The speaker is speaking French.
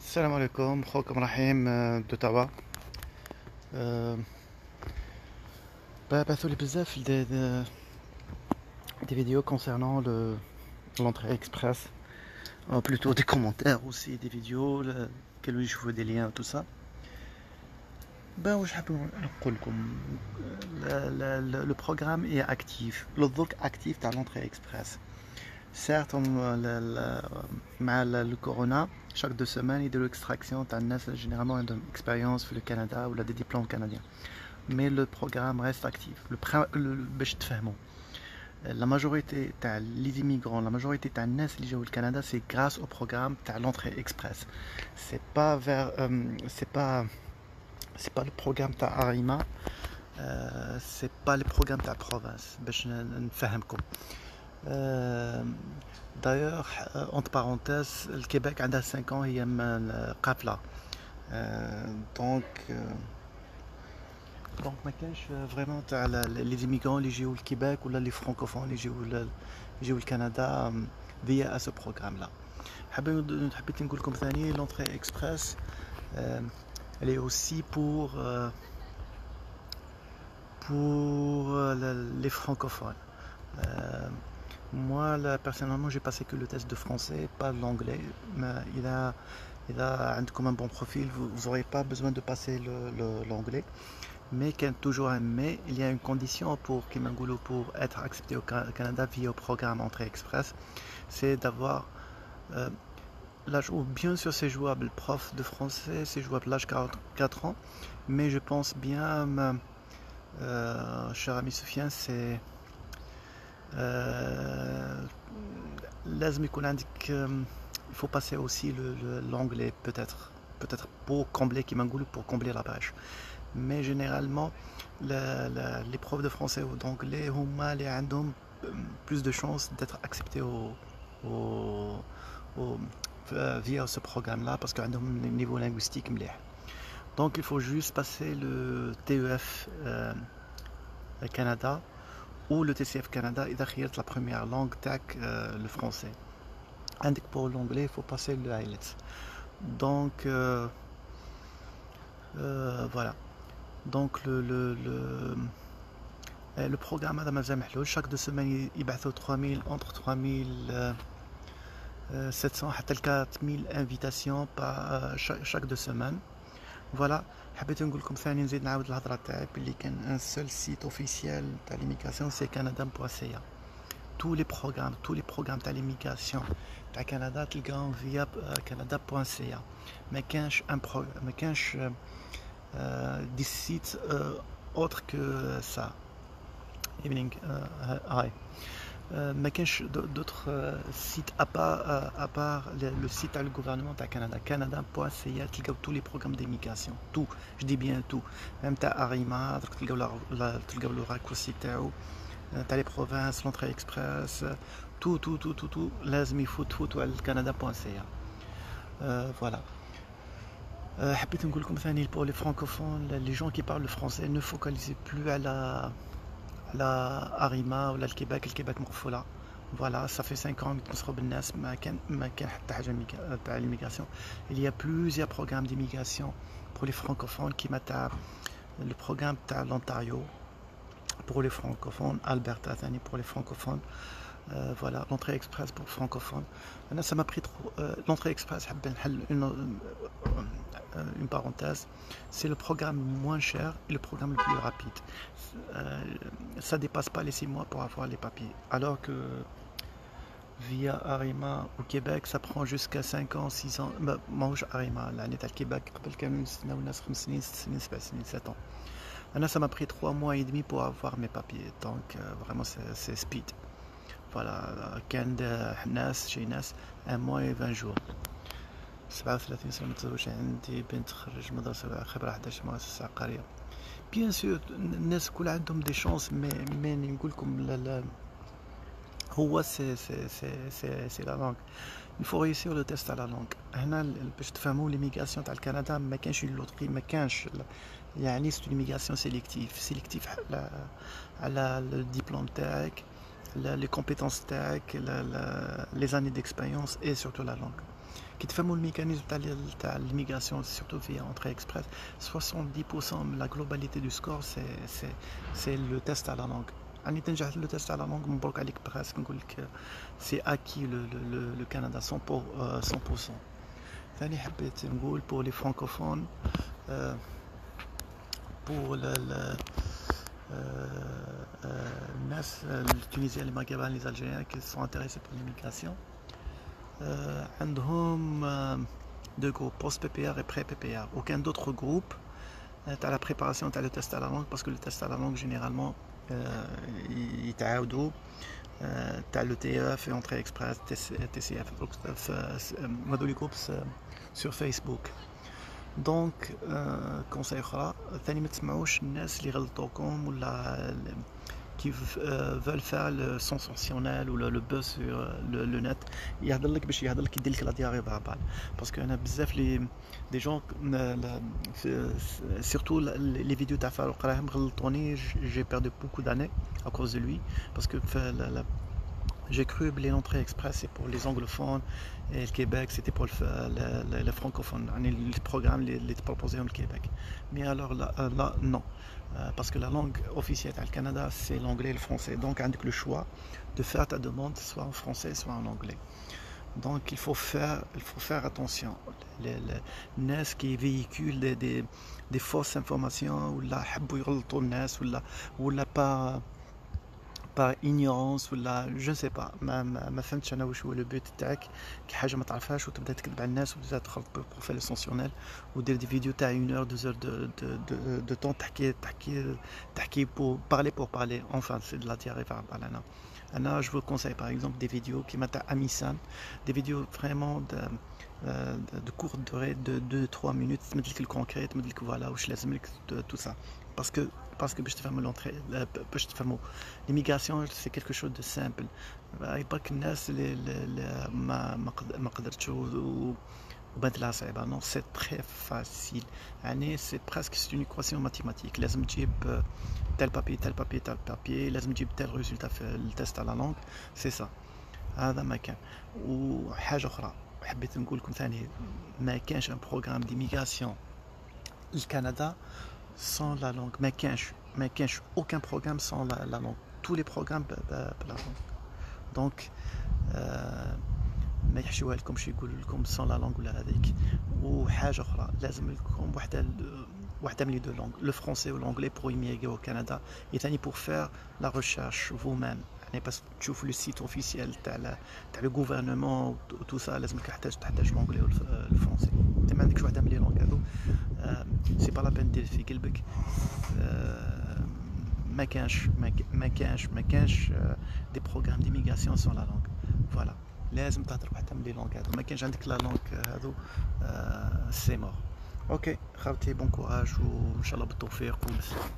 Salam alaikum, خوكم رحيم d'Ottawa. Euh, بعثوا لي بزاف des vidéos concernant l'entrée express, plutôt des commentaires aussi, des vidéos, قالوا لي شوفوا des liens tout ça. واش حاب نقول لكم. Le programme est actif, le doc actif تاع l'entrée express. Certes, مع le corona, chaque 2 semaines, il y a de l'extraction. Généralement, une expérience pour le Canada ou des diplômes canadiens. Mais le programme reste actif. La majorité des immigrants, la majorité des gens qui au Canada, c'est grâce au programme de l'entrée express. C'est pas le programme de Arima, c'est pas le programme de la province. D'ailleurs, entre parenthèses, le Québec a 5 ans, il y a un قافلة. Donc ما كانش vraiment les immigrants اللي يجيو الكيباك ولا les francophones اللي يجيو الكندا via ce programme là. حبيت نقول لكم ثاني l'entrée express elle est aussi pour les francophones. Moi, personnellement, j'ai passé que le test de français, pas l'anglais. Mais il a comme un bon profil, vous n'aurez pas besoin de passer l'anglais. Mais toujours un mais, il y a une condition pour Kimangolo pour être accepté au Canada via le programme Entrée Express, c'est d'avoir l'âge, ou bien sûr c'est jouable, prof de français, c'est jouable l'âge 4 ans, mais je pense bien, cher ami Sofiane, c'est لازم يكون عندك il faut passer aussi l'anglais peut-être pour combler pour combler la brèche. Mais généralement les profs de français ou d'anglais هما اللي عندهم plus de chances d'être acceptés via ce programme là parce qu'عندهم un niveau linguistique مليح. Donc il faut juste passer le TEF Canada ou le TCF Canada et d'ailleurs la première langue tac le français. Indique pour l'anglais il faut passer le IELTS. Donc voilà. Donc le programme هذا مازال محلول. Chaque 2 semaines يبعثوا 3000 entre 3700 حتى 4000 invitations par chaque 2 semaines. Voilà. حبيت نقول لكم ثاني نزيد نعاود الهضره تاعي بلي كان ان سول سيت اوفيسيال تاع ليميغراسيون سي canada.ca. tous les programmes تاع ليميغراسيون تاع كندا تلقاهم via canada.ca. ما كانش des sites autres que ça. Evening, hi. ما كانش d'autres sites à part le site du gouvernement du Canada, canada.ca, تلقاو tous les programmes d'immigration, tout, je dis bien tout, même تاع Arima, تلقاو le raccourci تاعو تاع les provinces, l'entrée express, tout لازم يفوتوا على canada.ca. Voilà. حبيت نقول لكم ثاني pour les francophones, les gens qui parlent le français, ne focalisez plus à la Arima ou le Québec مقفولة. Voilà, ça fait 5 ans que نصروا بالناس ما كان حتى حاجة تاع l'immigration. Il y a plusieurs programmes d'immigration pour les francophones qui mettent le programme تاع l'Ontario pour les francophones, Alberta ثاني pour les francophones. Voilà, l'entrée express pour francophones. Ça m'a pris trop. L'entrée express, une parenthèse, c'est le programme moins cher et le programme le plus rapide. Ça dépasse pas les 6 mois pour avoir les papiers. Alors que via Arima au Québec, ça prend jusqu'à 5 ans, 6 ans. Moi, Arima, l'année au Québec, 7 ans. Ça m'a pris 3 mois et demi pour avoir mes papiers. Donc, vraiment, c'est speed. Voilà, كان ناس شي ناس 1 mois et 20 jours. 37 سنة متزوج، عندي بنت خرج مدرسة خبرة 11 مؤسسة عقارية. بيان سور الناس كل عندهم دي شانس مي نقول لكم لا هو سي لا لونغ. il faut réussir le test à la langue. هنا باش تفهموا ليميغراسيون تاع الكندا ما كانش لوطري، ما كانش يعني سي ليميغراسيون سيليكتيف على الدبلوم تاعك، les compétences tech, les années d'expérience et surtout la langue. كي تفهموا الميكانيزم تاع l'immigration surtout via entrée express 70% من la globalité du score c'est le test à la langue. يعني تنجح لو تيست على لونغ مبروك عليك براسك نقول لك سي اكي لو كندا 100%. ثاني حبيت نقول pour les francophones pour الناس التونيزيين les maghrébins les algériens qui sont intéressés pour l'immigration عندهم deux groupes post PPR et pré PPR. Aucun d'autre groupe t'as la préparation t'as le test à la langue parce que le test à la langue généralement يتعاودوا تاع لو تي اف انتري اكسبريس تي سي اف هذول جروب سور فيسبوك. دونك كونساي اخرى ثاني ما تسمعوش الناس اللي غلطوكم ولا qui veulent faire le sensationnel ou le buzz sur le net يهضر لك باش يهضر لك يدير لك لا دياري فيربال باسكو انا بزاف لي دي جون surtout les vidéos تاع فاروق راهم غلطوني j'ai perdu beaucoup d'années à cause de lui parce que j'ai cru que l'entrée express c'est pour les anglophones et le Québec c'était pour les francophones, les programmes les proposés au Québec. Mais alors là non, parce que la langue officielle au Canada c'est l'anglais et le français. Donc on a le choix de faire ta demande soit en français soit en anglais. Donc il faut faire attention. Les NAS qui véhiculent des fausses informations ou la حبوا يغلطوا الناس ولا par ignorance ولا je ne sais pas ما فهمتش انا واش هو لو بوت تاعك كي حاجه ما تعرفهاش وتبدا تكذب على الناس وتبدا تخلط pour faire l'essentiel ودير دي فيديو تاع 1 heure 2 heures de temps تحكي pour parler enfin c'est de la diarrhée verbale. انا je vous conseille par exemple des vidéos qui متاع Amisan, des vidéos vraiment de courte durée de 2-3 minutes تمد لك الكونكريت تمد لك voilà واش لازم لك tout ça parce que باش تفهموا l'entrée باش تفهموا l'immigration c'est quelque chose de simple. يبارك الناس اللي ما قدرتش وبانت لها صعيبه. Non c'est très facile يعني c'est presque c'est une équation mathématique. لازم تجيب tel papier لازم تجيب tel résultat في التست على لونغ c'est ça. هذا ما كان. وحاجه اخرى حبيت نقول لكم ثاني ما كانش ان بروغرام ديميغراسيون الكندا sans la langue. ما كانش aucun programme sans la langue. tous les programmes بلا langue. donc ما يحشوها لكمش يقول لكم sans la langue ولا هذيك. وحاجه اخرى لازم لكم واحده من لي دو langues le français ou l'anglais pour immigrer au Canada et ثاني pour faire la recherche vous-même يعني بس تشوف لو سيت اوفيسيال تاع لو غوفرنمون و tout ça لازمك تحتاج l'anglais و الفرنسي. انت ما عندكش واحده من لي langues هذو سي با لا بين دير في قلبك. ما كانش دي بروغرام ديميغراسيون سون لا لونغ. فوالا لازم تهضر واحده من لي لونغ هذو. ما كانش عندك لا لونغ هذو سي مور. اوكي خوتي بون كوراج وان شاء الله بالتوفيق وبالسلامه.